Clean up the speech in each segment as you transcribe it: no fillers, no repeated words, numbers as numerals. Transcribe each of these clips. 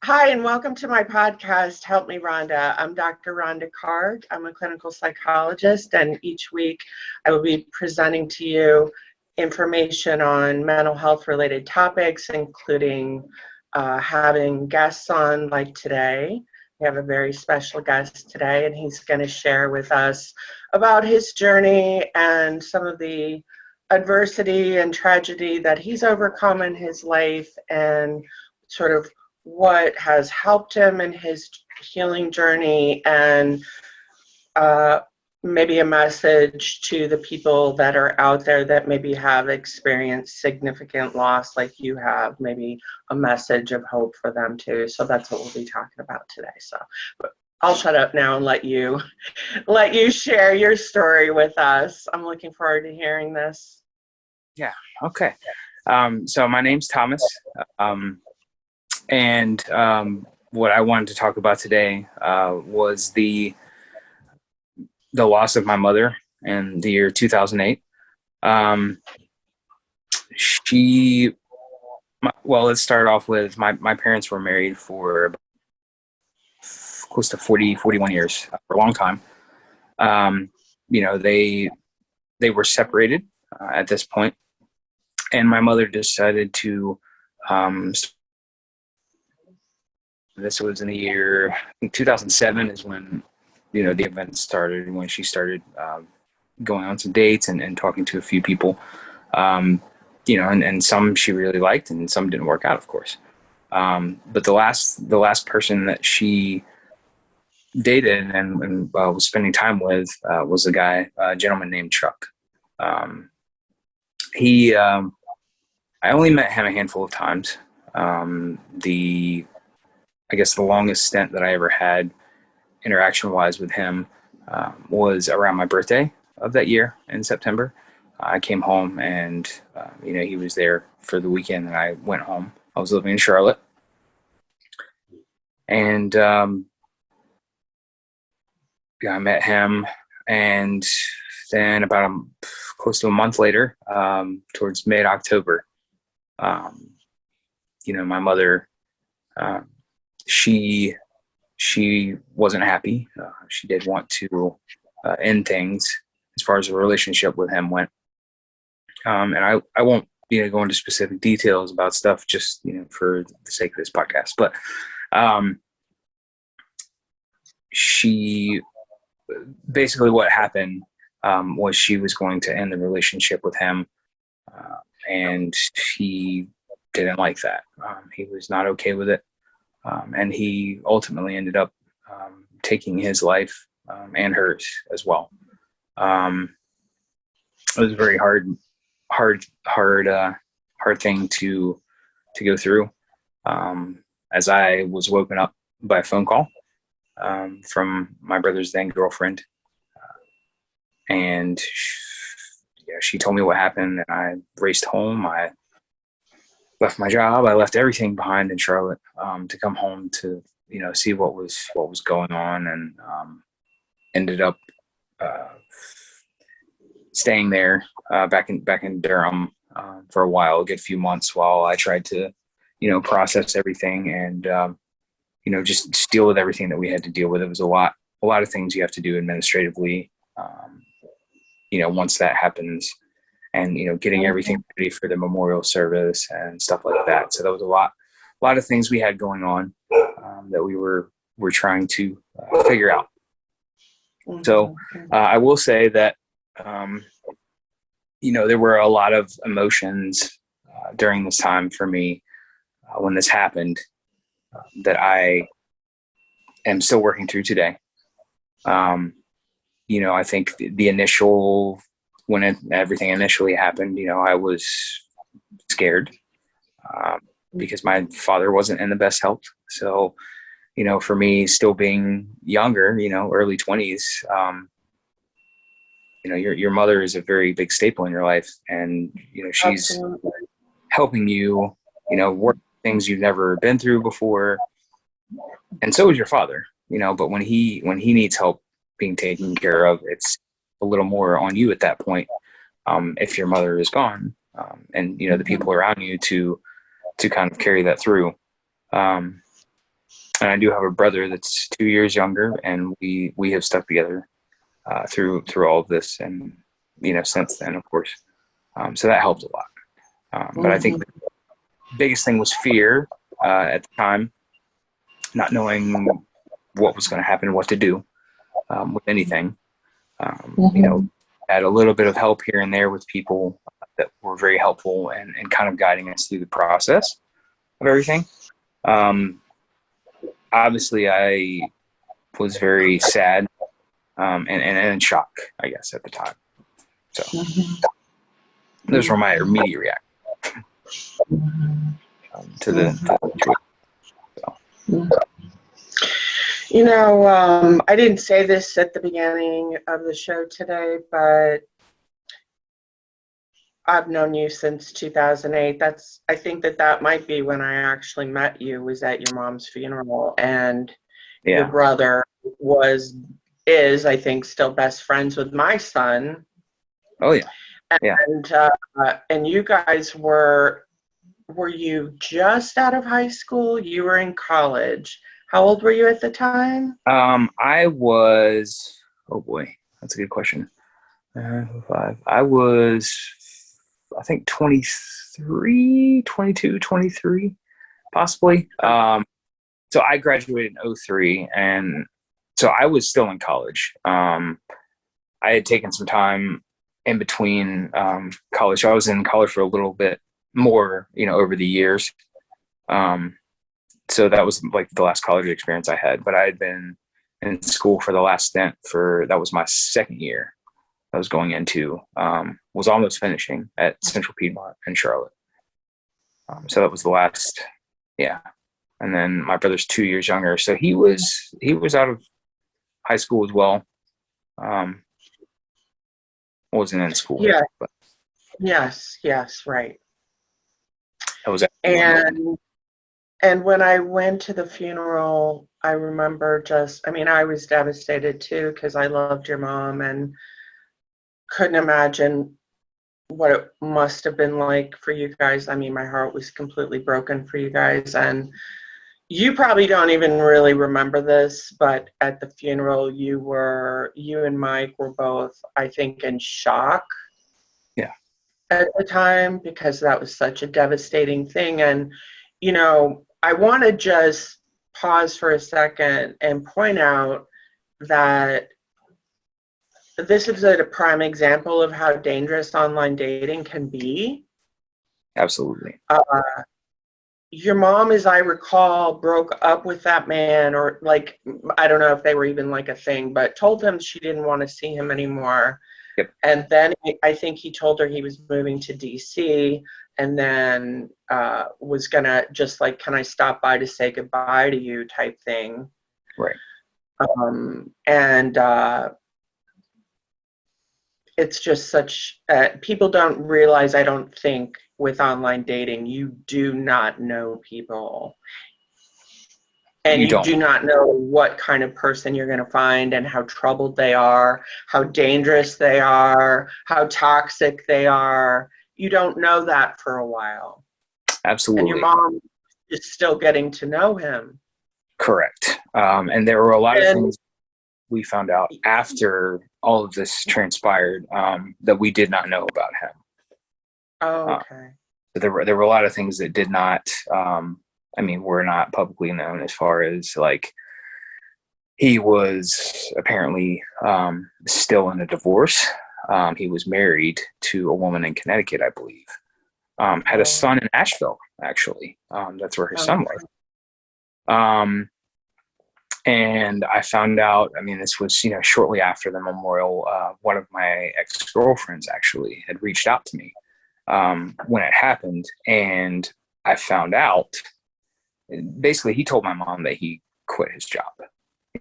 Hi, and welcome to my podcast, Help Me, Rhonda. I'm Dr. Rhonda Karg. I'm a clinical psychologist, and each week I will be presenting to you information on mental health related topics, including having guests on like today. We have a very special guest today, and he's going to share with us about his journey and some of the adversity and tragedy that he's overcome in his life, and sort of what has helped him in his healing journey, and maybe a message to the people that are out there that maybe have experienced significant loss like you have, maybe a message of hope for them too. So that's what we'll be talking about today. So I'll shut up now and let you share your story with us. I'm looking forward to hearing this. Yeah. Okay. So my name's Thomas. And what I wanted to talk about today was the loss of my mother in the year 2008. Let's start off with my parents were married for close to 41 years, for a long time. They were separated at this point, and my mother decided to this was in the year, I think 2007 is when, the event started, when she started going on some dates and talking to a few people, and some she really liked and some didn't work out, of course. But the last person that she dated and was spending time with was a gentleman named Chuck. I only met him a handful of times. I guess the longest stint that I ever had interaction-wise with him was around my birthday of that year in September. I came home and, he was there for the weekend, and I went home. I was living in Charlotte. And I met him, and then about close to a month later, towards mid-October, my mother, she wasn't happy. She did want to end things as far as the relationship with him went. And I won't go into specific details about stuff just for the sake of this podcast. But she basically, what happened was she was going to end the relationship with him, and he didn't like that. He was not okay with it. And he ultimately ended up taking his life and hers as well. It was a very hard thing to go through. As I was woken up by a phone call from my brother's then girlfriend, and she told me what happened, and I raced home. I left my job. I left everything behind in Charlotte to come home to see what was going on, and ended up staying there back in Durham for a while, a good few months, while I tried to process everything and just deal with everything that we had to deal with. It was a lot of things you have to do administratively once that happens. And, getting everything ready for the memorial service and stuff like that. So that was a lot of things we had going on that we were trying to figure out. So I will say that, there were a lot of emotions during this time for me when this happened that I am still working through today. I think the initial, when everything initially happened, I was scared because my father wasn't in the best health. So, for me, still being younger, early 20s, your mother is a very big staple in your life, and she's Absolutely. Helping you, work things you've never been through before, and so is your father. But when he needs help being taken care of, it's a little more on you at that point. If your mother is gone, and the people around you to kind of carry that through. And I do have a brother that's 2 years younger, and we have stuck together through all of this, and since then, of course. So that helped a lot. But I think the biggest thing was fear at the time, not knowing what was going to happen, what to do with anything. Had a little bit of help here and there with people that were very helpful and kind of guiding us through the process of everything. Obviously, I was very sad and in shock, I guess, at the time. So those were my immediate reactions to the situation. I didn't say this at the beginning of the show today, but I've known you since 2008. I think that might be when I actually met you, was at your mom's funeral, and your brother is, I think, still best friends with my son. Oh yeah. And you guys were you just out of high school? You were in college. How old were you at the time? I was, oh boy, that's a good question. I was, I think 23, 22, 23, possibly. So I graduated in 2003, and so I was still in college. I had taken some time in between college. So I was in college for a little bit more, over the years. So that was like the last college experience I had, but I had been in school for the last stint that was my second year. I was going into, was almost finishing at Central Piedmont in Charlotte. So that was the last, yeah. And then my brother's 2 years younger, so he was out of high school as well. Wasn't in school. Yeah. But yes, right. That was and when I went to the funeral, I remember I was devastated too, because I loved your mom and couldn't imagine what it must have been like for you guys. I mean, my heart was completely broken for you guys, and you probably don't even really remember this, but at the funeral, you and Mike were both, I think, in shock. Yeah. At the time, because that was such a devastating thing. And, I want to just pause for a second and point out that this is a prime example of how dangerous online dating can be. Absolutely. Your mom, as I recall, broke up with that man, or I don't know if they were even like a thing, but told him she didn't want to see him anymore. Yep. And then I think he told her he was moving to DC, and then was gonna just can I stop by to say goodbye to you type thing. Right. And it's just such, people don't realize, I don't think, with online dating, you do not know people. And you do not know what kind of person you're going to find, and how troubled they are, how dangerous they are, how toxic they are. You don't know that for a while. Absolutely. And your mom is still getting to know him. Correct. And there were a lot of things we found out after all of this transpired that we did not know about him. Oh, okay. There were a lot of things that did not, were not publicly known, as far as he was apparently still in a divorce. He was married to a woman in Connecticut, I believe. Had a son in Asheville, actually. That's where his son was. And I found out, this was, shortly after the memorial. One of my ex-girlfriends actually had reached out to me when it happened. And I found out, basically, he told my mom that he quit his job.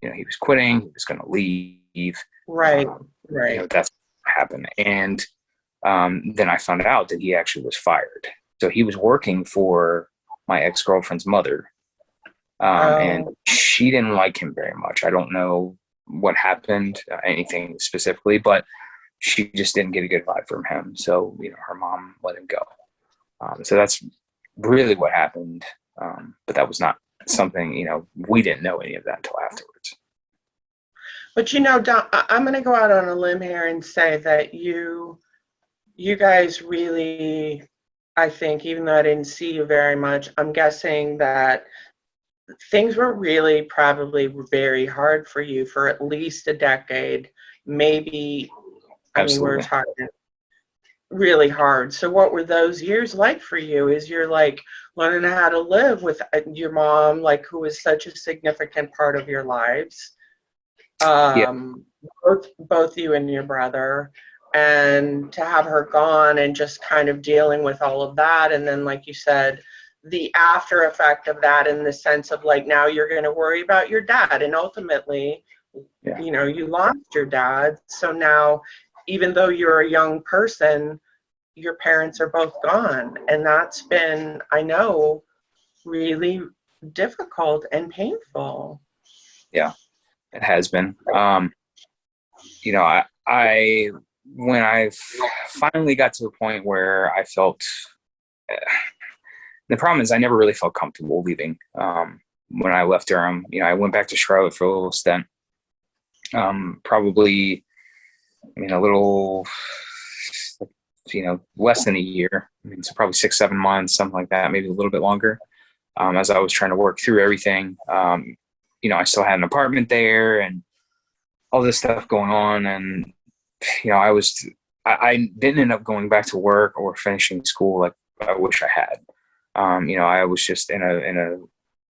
He was quitting, he was going to leave. Right. That's what happened. And then I found out that he actually was fired. So he was working for my ex-girlfriend's mother. And she didn't like him very much. I don't know what happened, anything specifically, but she just didn't get a good vibe from him. So, her mom let him go. So that's really what happened. But that was not something, we didn't know any of that until afterwards. But Don, I'm going to go out on a limb here and say that you guys really, I think, even though I didn't see you very much, I'm guessing that things were really probably very hard for you for at least a decade, maybe. I mean, we're Absolutely. talking really hard. So what were those years like for you? Is you're like learning how to live with your mom, like who was such a significant part of your lives, Yeah. both you and your brother, and to have her gone and just kind of dealing with all of that. And then, like you said, the after effect of that, in the sense of like, now you're going to worry about your dad. And ultimately, Yeah. you lost your dad. So now, even though you're a young person, your parents are both gone. And that's been, I know, really difficult and painful. Yeah, it has been. I when I finally got to a point where I felt, the problem is I never really felt comfortable leaving. When I left Durham, I went back to Charlotte for a little stint. Probably, a little, less than a year. So probably 6, 7 months, something like that, maybe a little bit longer. As I was trying to work through everything, I still had an apartment there and all this stuff going on. And, I didn't end up going back to work or finishing school like I wish I had. I was just in a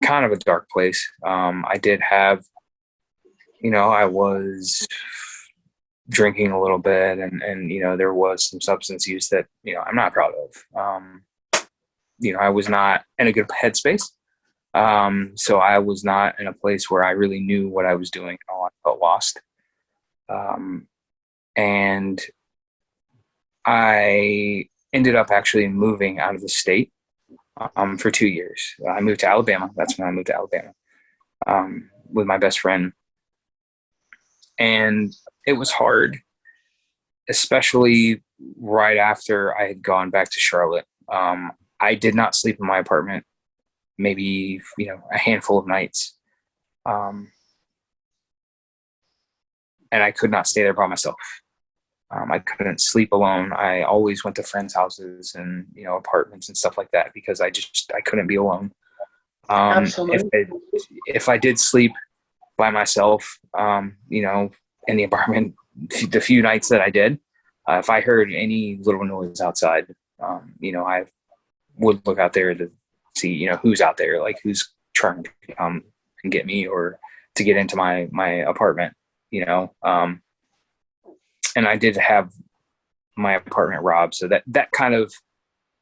kind of a dark place. I did have, I was drinking a little bit and there was some substance use that, I'm not proud of. I was not in a good headspace. So I was not in a place where I really knew what I was doing. I felt lost. And I ended up actually moving out of the state for 2 years. I moved to Alabama. That's when I moved to Alabama with my best friend. And it was hard, especially right after I had gone back to Charlotte. I did not sleep in my apartment, maybe, a handful of nights. And I could not stay there by myself. I couldn't sleep alone. I always went to friends' houses and, apartments and stuff like that because I couldn't be alone. Absolutely. If I did sleep by myself, in the apartment, the few nights that I did, if I heard any little noise outside, I would look out there to see, who's out there, like who's trying to come and get me or to get into my apartment, and I did have my apartment robbed. So that kind of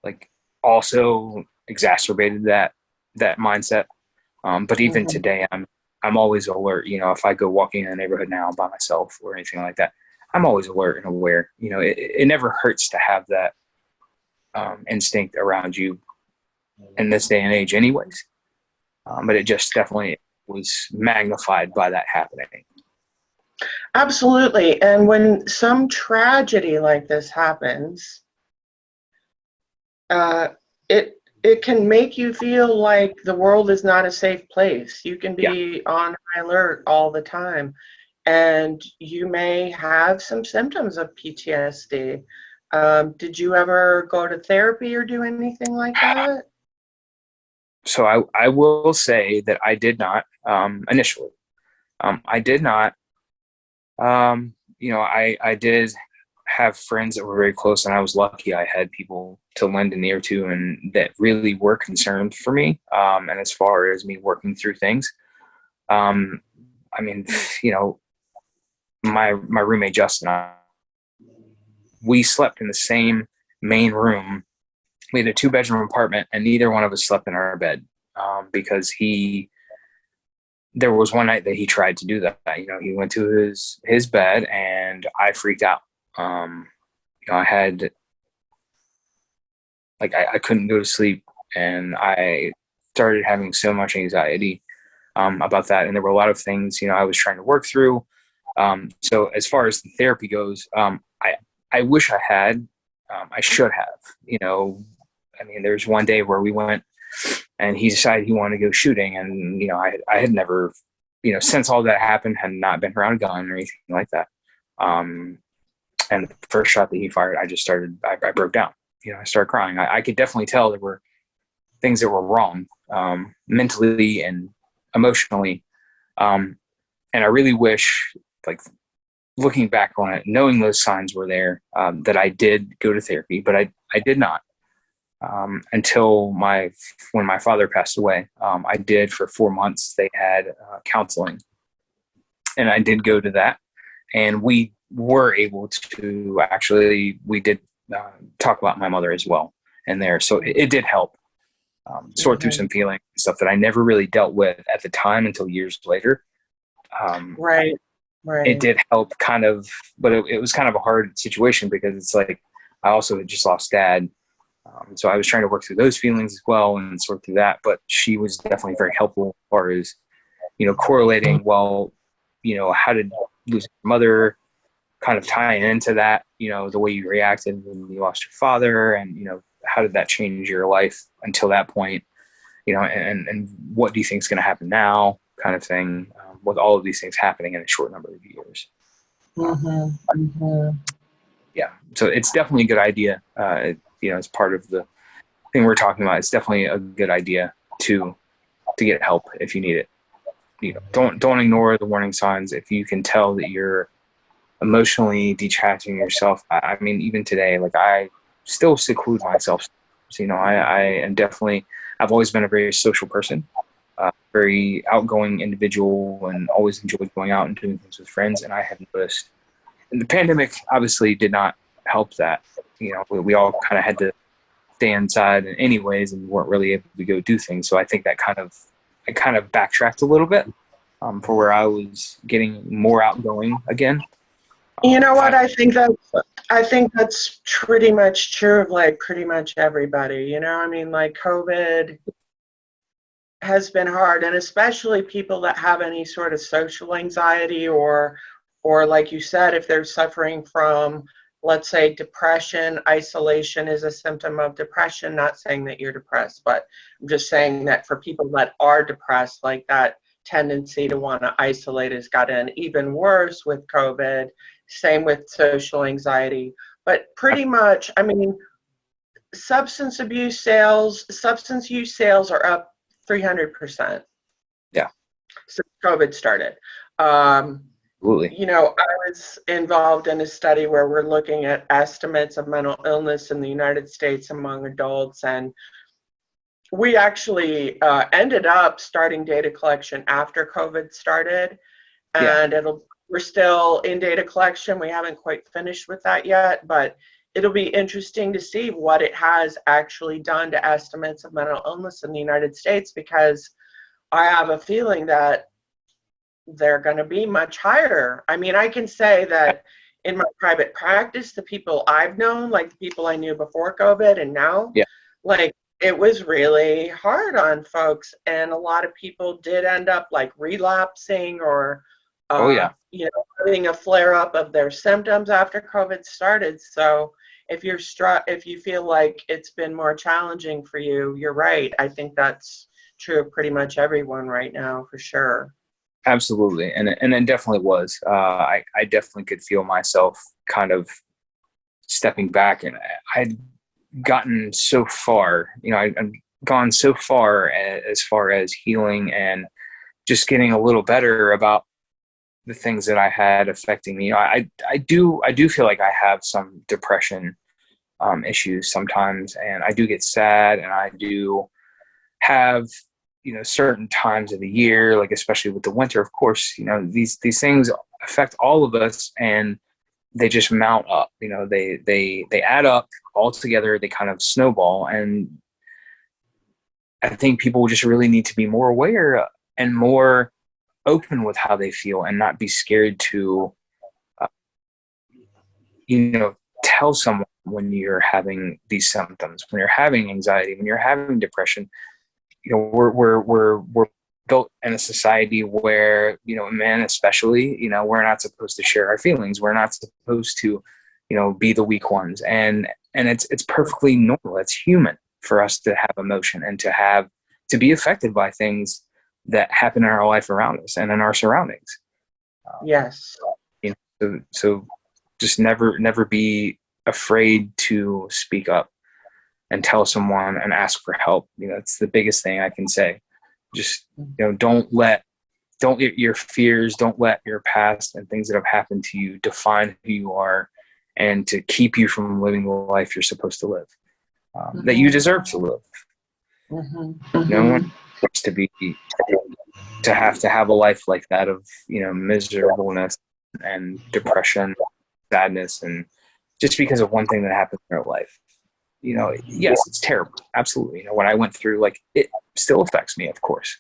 like also exacerbated that mindset. But even today, I'm always alert. If I go walking in the neighborhood now by myself or anything like that, I'm always alert and aware. It never hurts to have that instinct around you in this day and age anyways. But it just definitely was magnified by that happening. Absolutely. And when some tragedy like this happens, it can make you feel like the world is not a safe place. You can be on high alert all the time, and you may have some symptoms of PTSD. Did you ever go to therapy or do anything like that? So I will say that I did not initially. I did not. I did have friends that were very close, and I was lucky I had people to lend an ear to and that really were concerned for me. And as far as me working through things, my roommate Justin, we slept in the same main room. We had a 2-bedroom apartment, and neither one of us slept in our bed because there was one night that he tried to do that. He went to his bed, and I freaked out. I had I couldn't go to sleep, and I started having so much anxiety about that. And there were a lot of things I was trying to work through. So as far as the therapy goes, I wish I had. I should have. There's one day where we went and he decided he wanted to go shooting. And, I had never, since all that happened, had not been around a gun or anything like that. And the first shot that he fired, I broke down. I started crying. I could definitely tell there were things that were wrong, mentally and emotionally. And I really wish, like, looking back on it, knowing those signs were there, that I did go to therapy, but I did not, until when my father passed away. I did for 4 months. They had counseling, and I did go to that, and we were able to we did talk about my mother as well in there. So it did help sort through some feelings and stuff that I never really dealt with at the time until years later. Right. It did help kind of, but it was kind of a hard situation because it's like, I also had just lost dad. So I was trying to work through those feelings as well and sort through that, but she was definitely very helpful as far as, correlating, well, how did losing your mother kind of tying into that, the way you reacted when you lost your father, and, how did that change your life until that point, and what do you think is going to happen now, kind of thing, with all of these things happening in a short number of years. Yeah. So it's definitely a good idea. As part of the thing we're talking about, it's definitely a good idea to get help if you need it. Don't ignore the warning signs. If you can tell that you're emotionally detaching yourself, I mean, even today, like, I still seclude myself. So, I am definitely, I've always been a very social person, very outgoing individual, and always enjoyed going out and doing things with friends. And I have noticed, and the pandemic obviously did not help that. We all kind of had to stay inside anyways, and weren't really able to go do things. So I think that I kind of backtracked a little bit, for where I was getting more outgoing again. You know what? I think that's pretty much true of, like, pretty much everybody. I mean, like, COVID has been hard, and especially people that have any sort of social anxiety, or like you said, if they're suffering from, let's say, depression. Isolation is a symptom of depression. Not saying that you're depressed, but I'm just saying that for people that are depressed, like, that tendency to want to isolate has gotten even worse with COVID. Same with social anxiety. But pretty much, I mean, substance use sales are up 300%. Yeah. Since COVID started. Absolutely. I was involved in a study where we're looking at estimates of mental illness in the United States among adults, and we actually ended up starting data collection after COVID started, and we're still in data collection. We haven't quite finished with that yet, but it'll be interesting to see what it has actually done to estimates of mental illness in the United States, because I have a feeling that they're going to be much higher. I mean, I can say that in my private practice, the people I've known, like the people I knew before COVID and now, like, it was really hard on folks, and a lot of people did end up, like, relapsing or having a flare up of their symptoms after COVID started. So if you feel like it's been more challenging for you, you're right. I think that's true of pretty much everyone right now, for sure. Absolutely. And it definitely was. I definitely could feel myself kind of stepping back, and I'd gotten so far, I've gone so far as healing and just getting a little better about the things that I had affecting me. I do feel like I have some depression issues sometimes, and I do get sad, and I do have, certain times of the year, like especially with the winter, of course, these things affect all of us, and they just mount up. They add up all together. They kind of snowball, and I think people just really need to be more aware and more open with how they feel, and not be scared to, tell someone when you're having these symptoms, when you're having anxiety, when you're having depression. We're built in a society where, men especially, we're not supposed to share our feelings. We're not supposed to, be the weak ones. And it's perfectly normal. It's human for us to have emotion and to to be affected by things that happen in our life around us and in our surroundings. Yes. So just never be afraid to speak up and tell someone and ask for help. That's the biggest thing I can say. Just, don't let your fears, don't let your past and things that have happened to you define who you are, and to keep you from living the life you're supposed to live, that you deserve to live. No one wants to have a life like that of, miserableness and depression, sadness, and just because of one thing that happened in their life. Yes, it's terrible. Absolutely. What I went through, it still affects me, of course.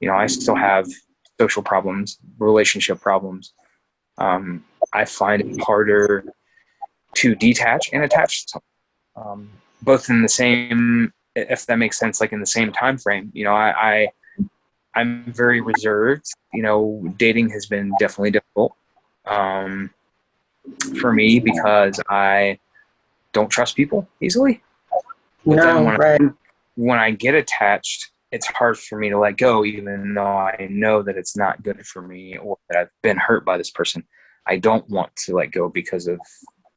I still have social problems, relationship problems. I find it harder to detach and attach to someone, both in the same, if that makes sense, in the same time frame. I'm very reserved. Dating has been definitely difficult for me because I don't trust people easily. But then when I get attached, it's hard for me to let go, even though I know that it's not good for me or that I've been hurt by this person. I don't want to let go because of,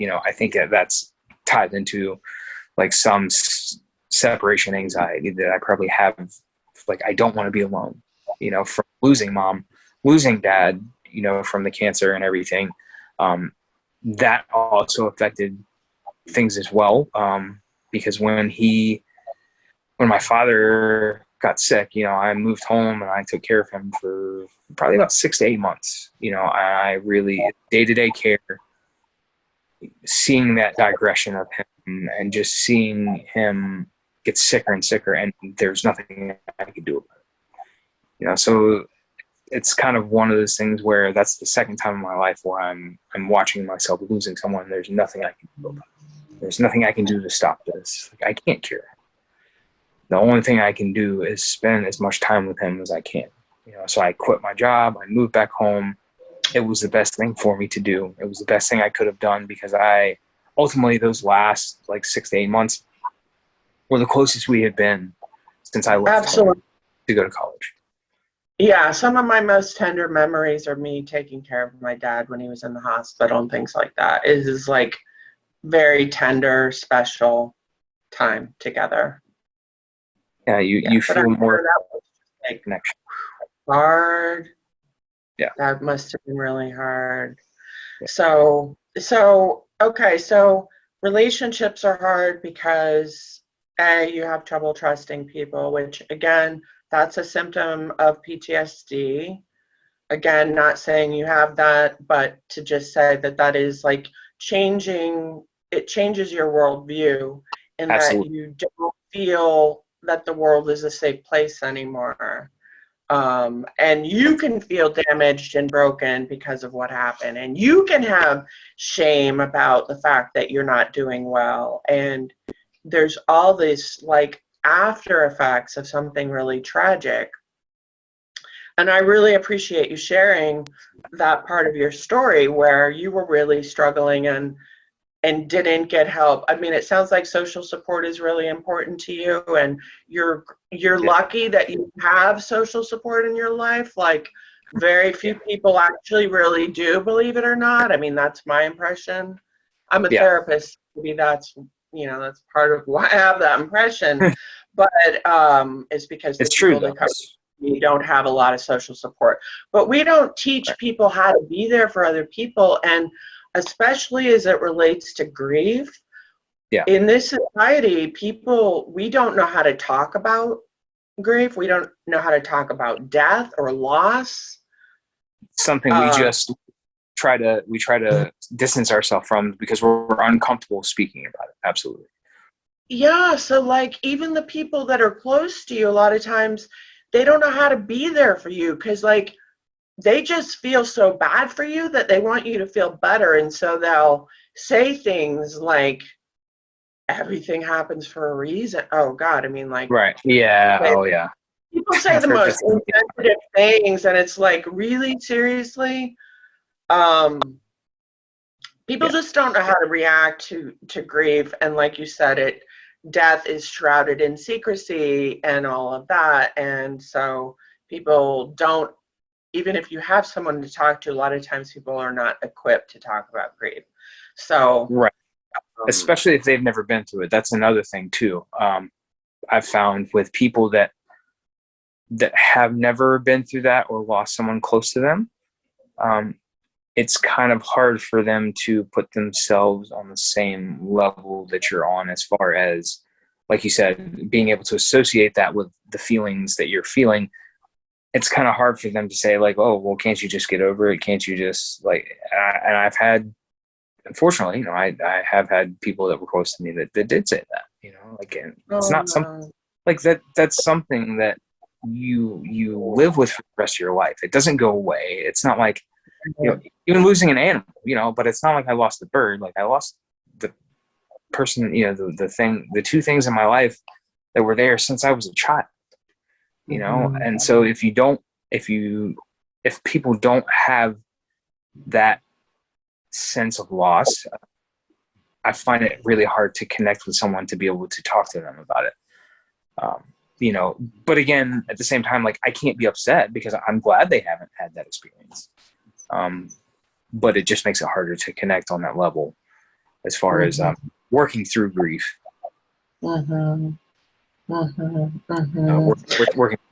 I think that's tied into some separation anxiety that I probably have. I don't want to be alone, from losing mom, losing dad, from the cancer and everything. That also affected things as well. Because when my father got sick, I moved home and I took care of him for probably about 6 to 8 months. I really, day-to-day care, seeing that digression of him and just seeing him get sicker and sicker, and there's nothing I could do about it. So it's kind of one of those things where that's the second time in my life where I'm watching myself losing someone. There's nothing I can do about it. There's nothing I can do to stop this. I can't cure it. The only thing I can do is spend as much time with him as I can. So I quit my job. I moved back home. It was the best thing for me to do. It was the best thing I could have done because ultimately those last 6 to 8 months were the closest we had been since I left home to go to college. Yeah, some of my most tender memories are me taking care of my dad when he was in the hospital and things like that. It is very tender, special time together. Yeah, you feel more connection. Hard. Yeah. That must have been really hard. Yeah. So okay, so relationships are hard because you have trouble trusting people, which again, that's a symptom of PTSD. Again, not saying you have that, but to just say that is changing, it changes your worldview in Absolutely. that you don't feel that the world is a safe place anymore. And you can feel damaged and broken because of what happened. And you can have shame about the fact that you're not doing well. And there's all this after effects of something really tragic. And I really appreciate you sharing that part of your story where you were really struggling and didn't get help. I mean, it sounds like social support is really important to you, and you're lucky that you have social support in your life. Very few people actually really do, believe it or not. I mean, that's my impression. I'm a therapist. Maybe that's that's part of why I have that impression. But it's because it's true. We don't have a lot of social support, but we don't teach people how to be there for other people, and especially as it relates to grief. Yeah. In this society, we don't know how to talk about grief. We don't know how to talk about death or loss. Something we just try to distance ourselves from because we're uncomfortable speaking about it. Absolutely. Yeah. So even the people that are close to you, a lot of times they don't know how to be there for you because they just feel so bad for you that they want you to feel better. And so they'll say things like, everything happens for a reason. Oh God. I mean, right. Yeah. Oh yeah. People say the most insensitive things, and it's really seriously. People just don't know how to react to grief. And like you said, death is shrouded in secrecy and all of that. And so people don't, even if you have someone to talk to, a lot of times people are not equipped to talk about grief. So, right. Especially if they've never been through it. That's another thing too. I've found with people that have never been through that or lost someone close to them, it's kind of hard for them to put themselves on the same level that you're on, as far as, like you said, being able to associate that with the feelings that you're feeling. It's kind of hard for them to say, like, oh, well, can't you just get over it? Can't you just, like, and I've had, unfortunately, I have had people that were close to me that did say that, like, and it's not something like that. That's something that you live with for the rest of your life. It doesn't go away. It's not like, even losing an animal, but it's not like I lost the bird. Like, I lost the person, the two things in my life that were there since I was a child, and so if people don't have that sense of loss, I find it really hard to connect with someone to be able to talk to them about it. But again, at the same time, like, I can't be upset because I'm glad they haven't had that experience. But it just makes it harder to connect on that level as far as working through grief. Working through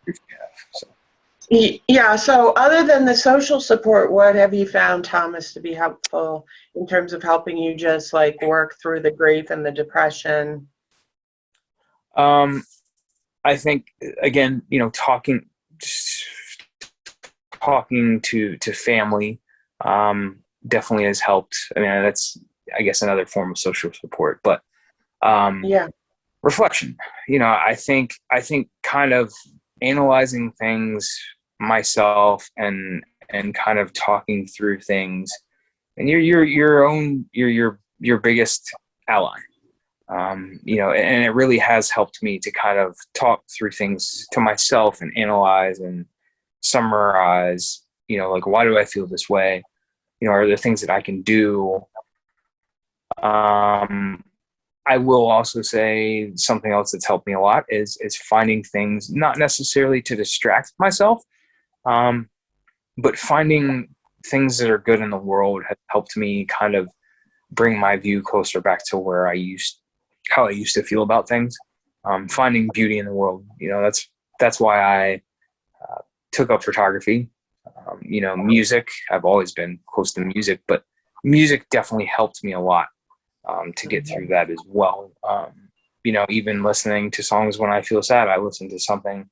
grief. So. Yeah, so other than the social support, what have you found, Thomas, to be helpful in terms of helping you just, like, work through the grief and the depression? I think, again, talking to family definitely has helped. I mean, that's, I guess, another form of social support, but reflection. I think kind of analyzing things myself and kind of talking through things, and your biggest ally. And it really has helped me to kind of talk through things to myself and analyze and summarize, like, why do I feel this way? Are there things that I can do? I will also say something else that's helped me a lot is finding things, not necessarily to distract myself, but finding things that are good in the world has helped me kind of bring my view closer back to how I used to feel about things. Finding beauty in the world, that's why I took up photography. Music, I've always been close to music, but music definitely helped me a lot to get through that as well. Even listening to songs when I feel sad, I listen to something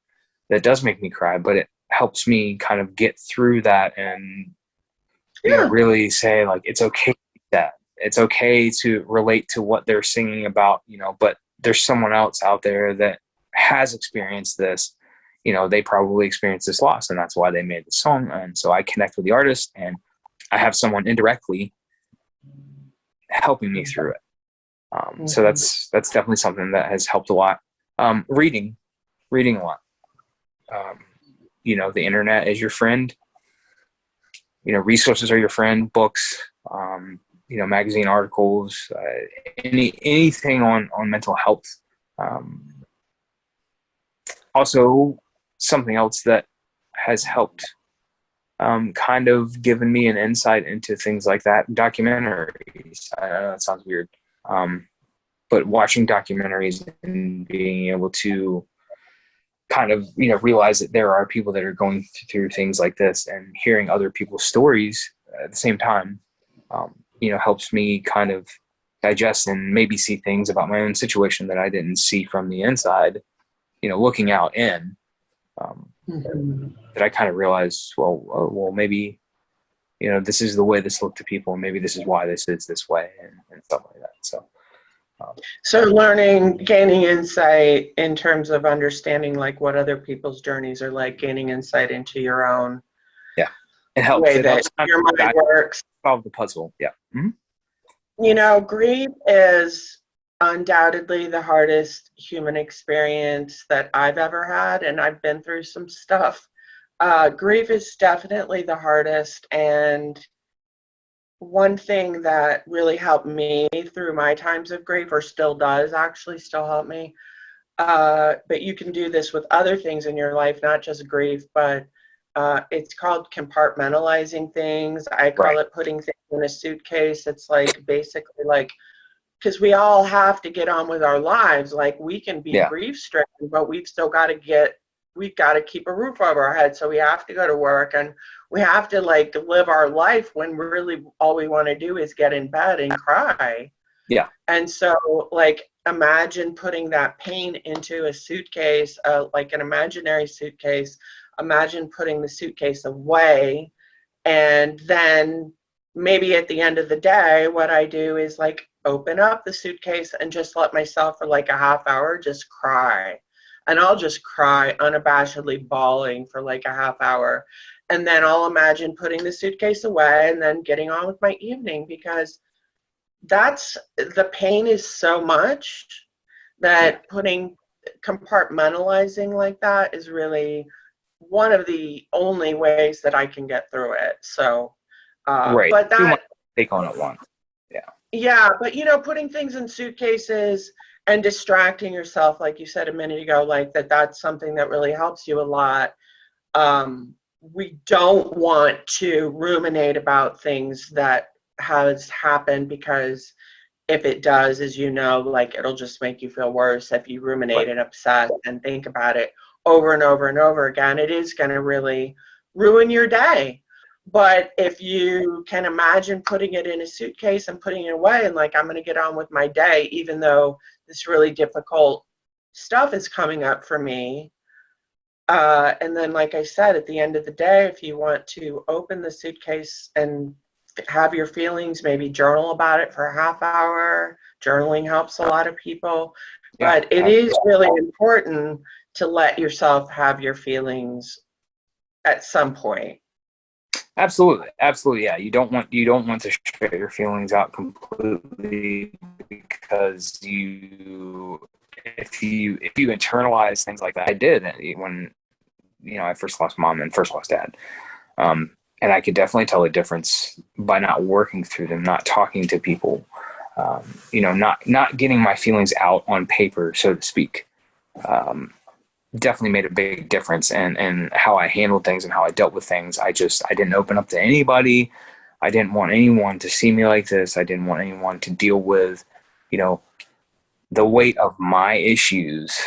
that does make me cry, but it helps me kind of get through that and really say, like, it's okay that it's okay to relate to what they're singing about, but there's someone else out there that has experienced this. They probably experienced this loss, and that's why they made the song. And so I connect with the artist, and I have someone indirectly helping me through it. So that's definitely something that has helped a lot. Reading a lot. The internet is your friend. Resources are your friend. Books, magazine articles, anything on mental health. Also, something else that has helped kind of given me an insight into things like that, documentaries. I know that sounds weird, but watching documentaries and being able to kind of realize that there are people that are going through things like this, and hearing other people's stories at the same time helps me kind of digest and maybe see things about my own situation that I didn't see from the inside, looking out in, that I kind of realized, well, maybe, this is the way this looked to people, and maybe this is why this is this way, and stuff like that. So gaining insight in terms of understanding, like, what other people's journeys are like, gaining insight into your own it helps. Way that your mind works. Solve the puzzle. Yeah. Grief is undoubtedly the hardest human experience that I've ever had, and I've been through some stuff. Grief is definitely the hardest, and one thing that really helped me through my times of grief, or still does actually still help me, but you can do this with other things in your life, not just grief, but it's called compartmentalizing things. I Right. call it putting things in a suitcase. It's like basically like, because we all have to get on with our lives. Like we can be Yeah. grief stricken, but we've got to keep a roof over our head. So we have to go to work and we have to like live our life when really all we want to do is get in bed and cry. Yeah. And so, like, imagine putting that pain into a suitcase, like an imaginary suitcase. Imagine putting the suitcase away. And then maybe at the end of the day, what I do is like open up the suitcase and just let myself for like a half hour just cry. And I'll just cry unabashedly bawling for like a half hour. And then I'll imagine putting the suitcase away and then getting on with my evening, because that's the pain is so much Yeah. that putting compartmentalizing like that is really one of the only ways that I can get through it. So, Right. but Too much that, to take on at once. Yeah. yeah, but putting things in suitcases and distracting yourself, like you said a minute ago, like that's something that really helps you a lot. We don't want to ruminate about things that has happened, because if it does, as you know, like it'll just make you feel worse if you ruminate Right. and obsess and think about it over and over and over again. It is going to really ruin your day. But if you can imagine putting it in a suitcase and putting it away and like, I'm going to get on with my day, even though this really difficult stuff is coming up for me. And then, like I said, at the end of the day, if you want to open the suitcase and have your feelings, maybe journal about it for a half hour. Journaling helps a lot of people, Yeah. but it is really important to let yourself have your feelings at some point. Absolutely. Absolutely. Yeah. You don't want to share your feelings out completely, because if you internalize things like that. I did when I first lost mom and first lost dad. And I could definitely tell a difference by not working through them, not talking to people, not getting my feelings out on paper, so to speak. Definitely made a big difference in how I handled things and how I dealt with things. I didn't open up to anybody. I didn't want anyone to see me like this. I didn't want anyone to deal with, you know, the weight of my issues.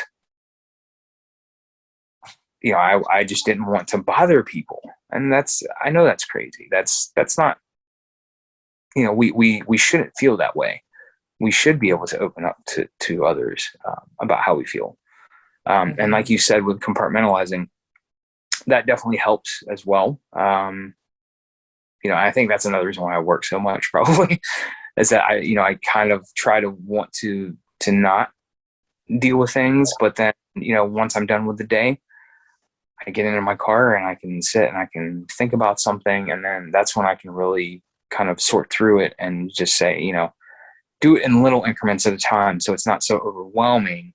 I just didn't want to bother people. And I know that's crazy. That's not, we shouldn't feel that way. We should be able to open up to others about how we feel. And like you said, with compartmentalizing, that definitely helps as well. I think that's another reason why I work so much, probably, is that I kind of try to want to not deal with things, but then, once I'm done with the day, I get into my car and I can sit and I can think about something. And then that's when I can really kind of sort through it and just say, do it in little increments at a time. So it's not so overwhelming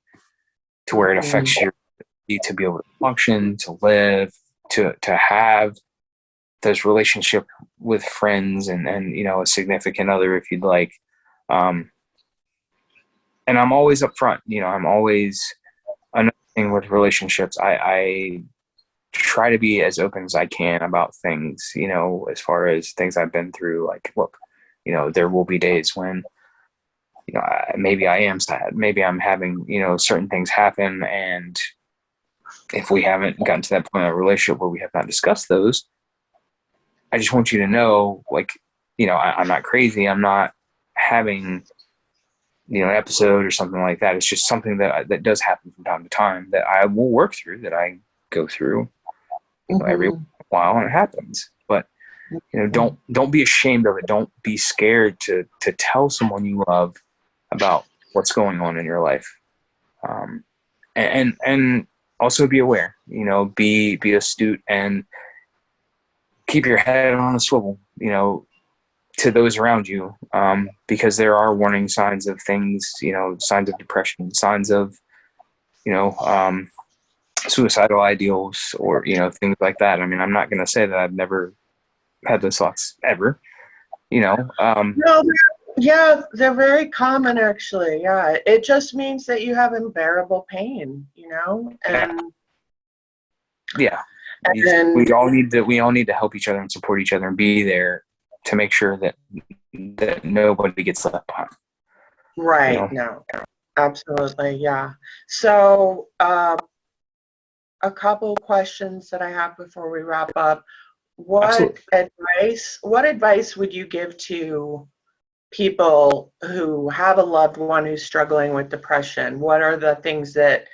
to where it affects your ability to be able to function, to live, to have those relationship with friends and a significant other, if you'd like. And I'm always upfront, I'm always, another thing with relationships, I try to be as open as I can about things, as far as things I've been through. Like, look, there will be days when, maybe I am sad. Maybe I'm having, certain things happen. And if we haven't gotten to that point in a relationship where we have not discussed those, I just want you to know, like, I'm not crazy. I'm not having, an episode or something like that. It's just something that does happen from time to time that I will work through, that I go through, every while, and it happens. But don't be ashamed of it. Don't be scared to tell someone you love about what's going on in your life. And also be aware, be astute and keep your head on a swivel, to those around you, because there are warning signs of things, signs of depression, signs of, suicidal ideals, or, things like that. I mean, I'm not going to say that I've never had those thoughts ever. No, yeah, they're very common actually. Yeah, it just means that you have unbearable pain, yeah, and yeah. and We all need to help each other and support each other and be there to make sure that nobody gets left behind. right, no, absolutely, yeah. So, a couple questions that I have before we wrap up. Absolutely. What advice would you give to people who have a loved one who's struggling with depression? What are the things that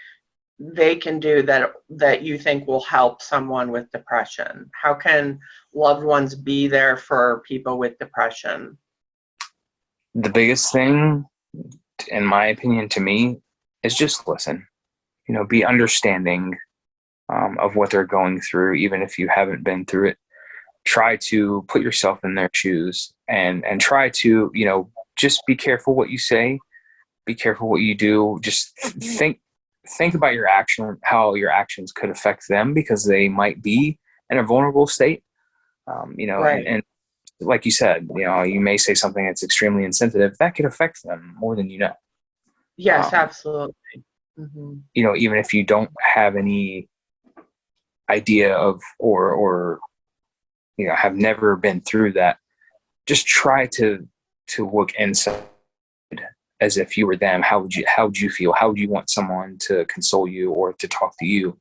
they can do that you think will help someone with depression? How can loved ones be there for people with depression? The biggest thing, in my opinion, to me, is just listen. Be understanding of what they're going through, even if you haven't been through it. Try to put yourself in their shoes and try to, just be careful what you say, be careful what you do. Just think about your action, how your actions could affect them, because they might be in a vulnerable state. Right. And like you said, you may say something that's extremely insensitive that could affect them more than you know. Yes, Um, absolutely. Hmm. Even if you don't have any idea of or have never been through that, just try to look inside as if you were them. How would you feel? How would you want someone to console you or to talk to you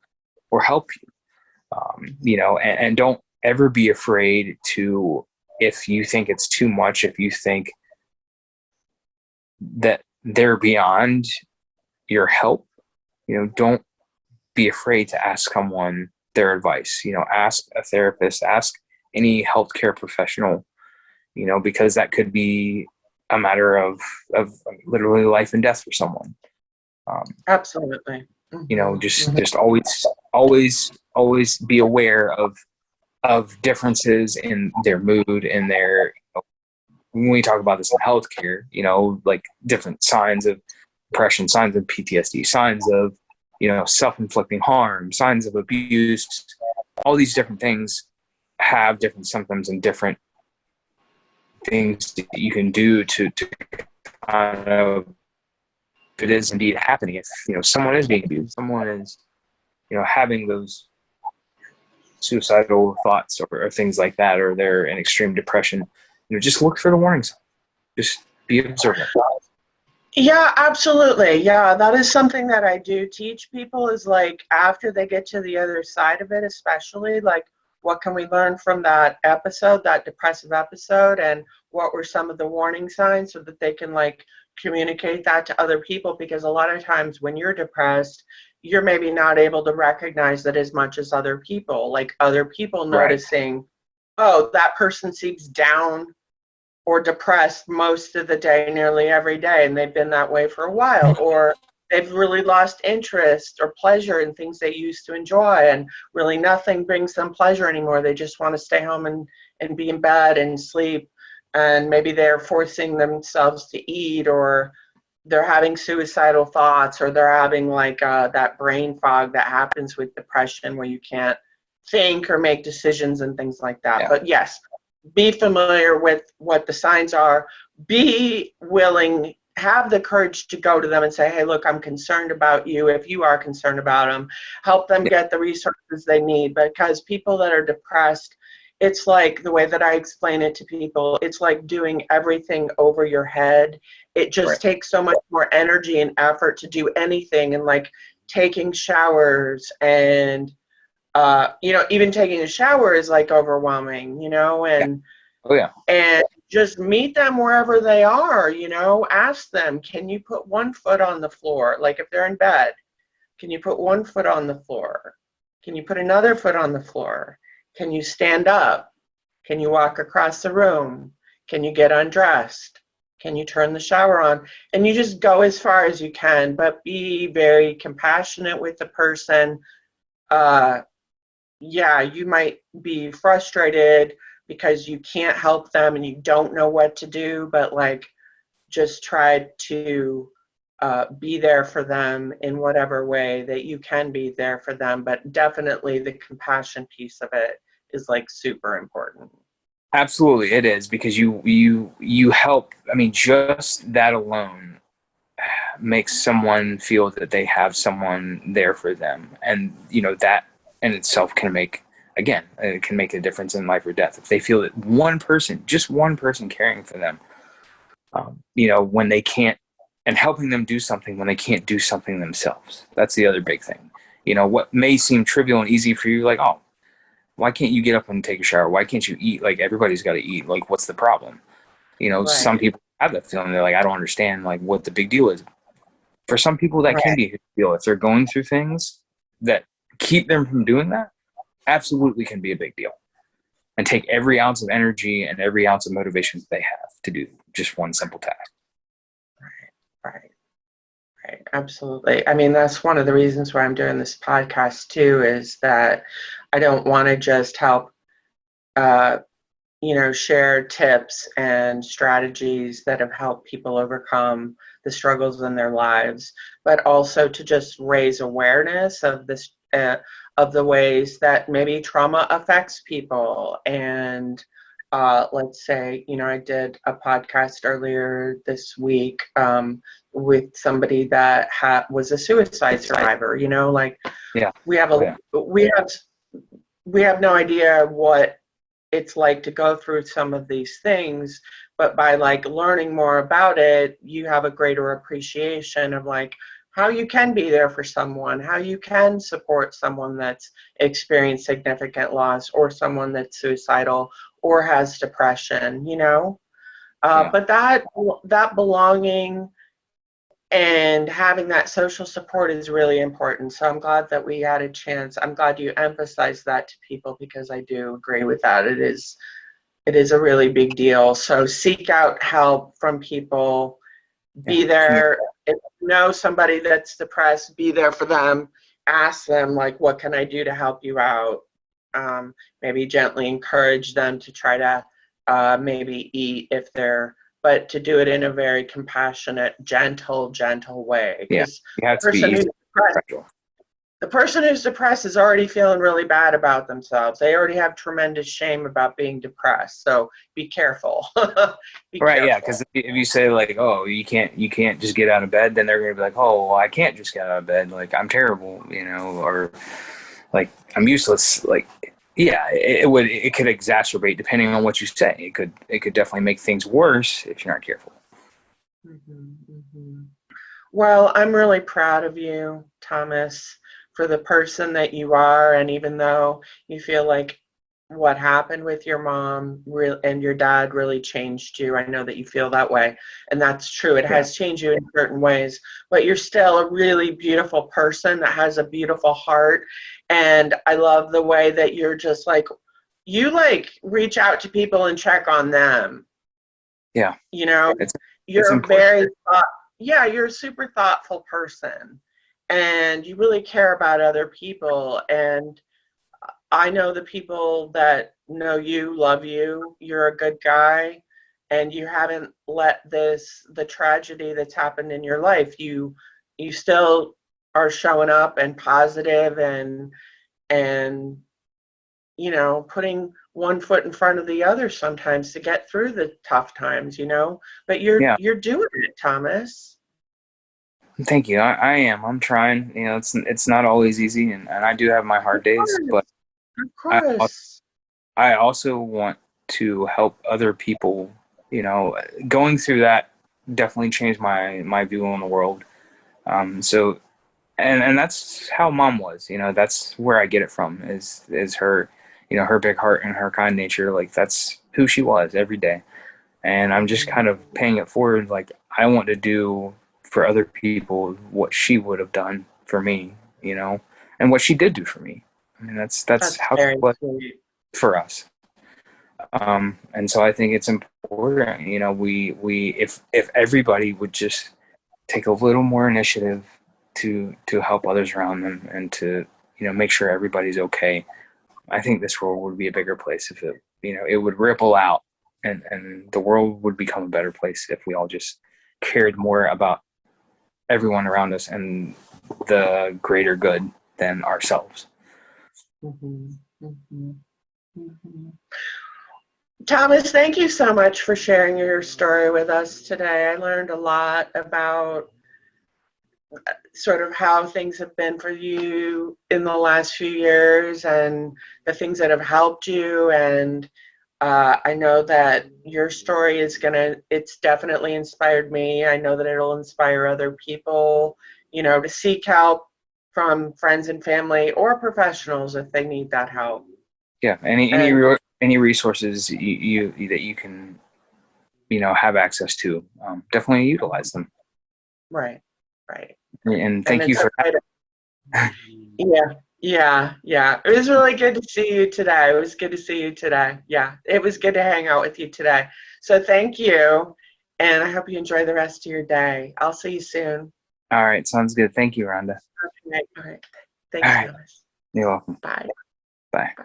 or help you? And don't ever be afraid to, if you think it's too much, if you think that they're beyond your help, don't be afraid to ask someone their advice. Ask a therapist, ask any healthcare professional, because that could be a matter of literally life and death for someone. Absolutely. Hmm. Just always be aware of differences in their mood and their, when we talk about this in healthcare, like different signs of depression, signs of PTSD, signs of, self-inflicting harm, signs of abuse, all these different things have different symptoms and different things that you can do to kind of, if it is indeed happening, if someone is being abused, someone is having those suicidal thoughts or things like that, or they're in extreme depression, just look for the warnings. Just be observant. Yeah, absolutely. Yeah, that is something that I do teach people is like after they get to the other side of it, especially like what can we learn from that episode, that depressive episode, and what were some of the warning signs so that they can like communicate that to other people because a lot of times when you're depressed, you're maybe not able to recognize that as much as other people, like other people Right. noticing, oh, that person seems down or depressed most of the day, nearly every day, and they've been that way for a while, or they've really lost interest or pleasure in things they used to enjoy, and really nothing brings them pleasure anymore. They just want to stay home and be in bed and sleep, and maybe they're forcing themselves to eat, or they're having suicidal thoughts, or they're having like that brain fog that happens with depression where you can't think or make decisions and things like that. Yeah. But yes, be familiar with what the signs are, be willing, have the courage to go to them and say, hey, look, I'm concerned about you. If you are concerned about them, help them Yeah. get the resources they need, because people that are depressed, it's like the way that I explain it to people, it's like doing everything over your head. It Right. just takes so much more energy and effort to do anything, and like taking showers and even taking a shower is like overwhelming, Yeah. Oh yeah. and just meet them wherever they are, ask them, can you put one foot on the floor? Like if they're in bed, can you put one foot on the floor? Can you put another foot on the floor? Can you stand up? Can you walk across the room? Can you get undressed? Can you turn the shower on? And you just go as far as you can, but be very compassionate with the person. Uh, yeah, you might be frustrated because you can't help them and you don't know what to do, but like just try to be there for them in whatever way that you can be there for them. But definitely the compassion piece of it is like super important. Absolutely, it is, because you help. I mean, just that alone makes someone feel that they have someone there for them, and that in itself can make, again, it can make a difference in life or death if they feel that one person, just one person, caring for them, when they can't, and helping them do something when they can't do something themselves. That's the other big thing. What may seem trivial and easy for you, like, oh, why can't you get up and take a shower? Why can't you eat? Like, everybody's got to eat. Like, what's the problem? Some Right. people have that feeling. They're like, I don't understand, like, what the big deal is. For some people, that can Right. be a big deal. If they're going through things that keep them from doing that, absolutely can be a big deal, and take every ounce of energy and every ounce of motivation they have to do just one simple task. Right. Right. Absolutely. I mean, that's one of the reasons why I'm doing this podcast too, is that I don't want to just help, uh, share tips and strategies that have helped people overcome the struggles in their lives, but also to just raise awareness of this, of the ways that maybe trauma affects people. And let's say, I did a podcast earlier this week, with somebody that was a suicide survivor. Like, Yeah. we have Oh, a yeah. we have no idea what it's like to go through some of these things, but by like learning more about it, you have a greater appreciation of like how you can be there for someone, how you can support someone that's experienced significant loss, or someone that's suicidal or has depression. Yeah. But that belonging and having that social support is really important. So I'm glad that we had a chance. I'm glad you emphasized that to people, because I do agree with that. It is a really big deal. So seek out help from people. Yeah. Be there. If you know somebody that's depressed, be there for them. Ask them, like, what can I do to help you out? Maybe gently encourage them to try to maybe eat if they're, but to do it in a very compassionate, gentle way. Yeah. Because You have the to be person easy who's to depressed, control. the person who's depressed is already feeling really bad about themselves. They already have tremendous shame about being depressed. So be careful. Be Right, yeah, because careful. if you say, like, oh, you can't just get out of bed, then they're gonna be like, oh, well, I can't just get out of bed, like, I'm terrible, or like, I'm useless. Like, yeah, it could exacerbate depending on what you say. It could definitely make things worse if you're not careful. Mhm, mhm. Well, I'm really proud of you, Thomas, for the person that you are. And even though you feel like what happened with your mom and your dad really changed you, I know that you feel that way. And that's true. It Yeah, has changed you in certain ways, but you're still a really beautiful person that has a beautiful heart. And I love the way that you're just like, you like reach out to people and check on them. yeah, You know, it's it's you're important. very yeah, you're a super thoughtful person, and you really care about other people. And I know the people that know you love you. You're a good guy, and you haven't let the tragedy that's happened in your life, you still are showing up and positive, and putting one foot in front of the other sometimes to get through the tough times. But you're Yeah, you're doing it, Thomas. thank you. I am. I'm trying. It's not always easy, and I do have my Of hard days, course, but of I course. I also want to help other people. Going through that definitely changed my view on the world. So, and that's how mom was. That's where I get it from. Is her, her big heart and her kind nature. Like, that's who she was every day. And I'm just Mhm. kind of paying it forward. Like, I want to do for other people what she would have done for me. And what she did do for me. I mean, that's That's how she very was sweet. for us. And so I think it's important. We if everybody would just take a little more initiative to help others around them, and to make sure everybody's okay. I think this world would be a bigger place if it would ripple out, and the world would become a better place if we all just cared more about everyone around us and the greater good than ourselves. Mhm, mhm, mhm. Thomas, thank you so much for sharing your story with us today. I learned a lot about sort of how things have been for you in the last few years and the things that have helped you. And I know that your story it's definitely inspired me. I know that it'll inspire other people, to seek help from friends and family or professionals if they need that help. Yeah, And any resources you that you can have access to, definitely utilize them. right, right. And And thank you it's for okay to, yeah, yeah, yeah. It was really good to see you today. It was good to see you today. Yeah, it was good to hang out with you today. So thank you, and I hope you enjoy the rest of your day. I'll see you soon. All right, sounds good. Thank you, Rhonda. Okay, all right. All Thanks, right, Thomas. you're welcome. Bye. Bye. Bye.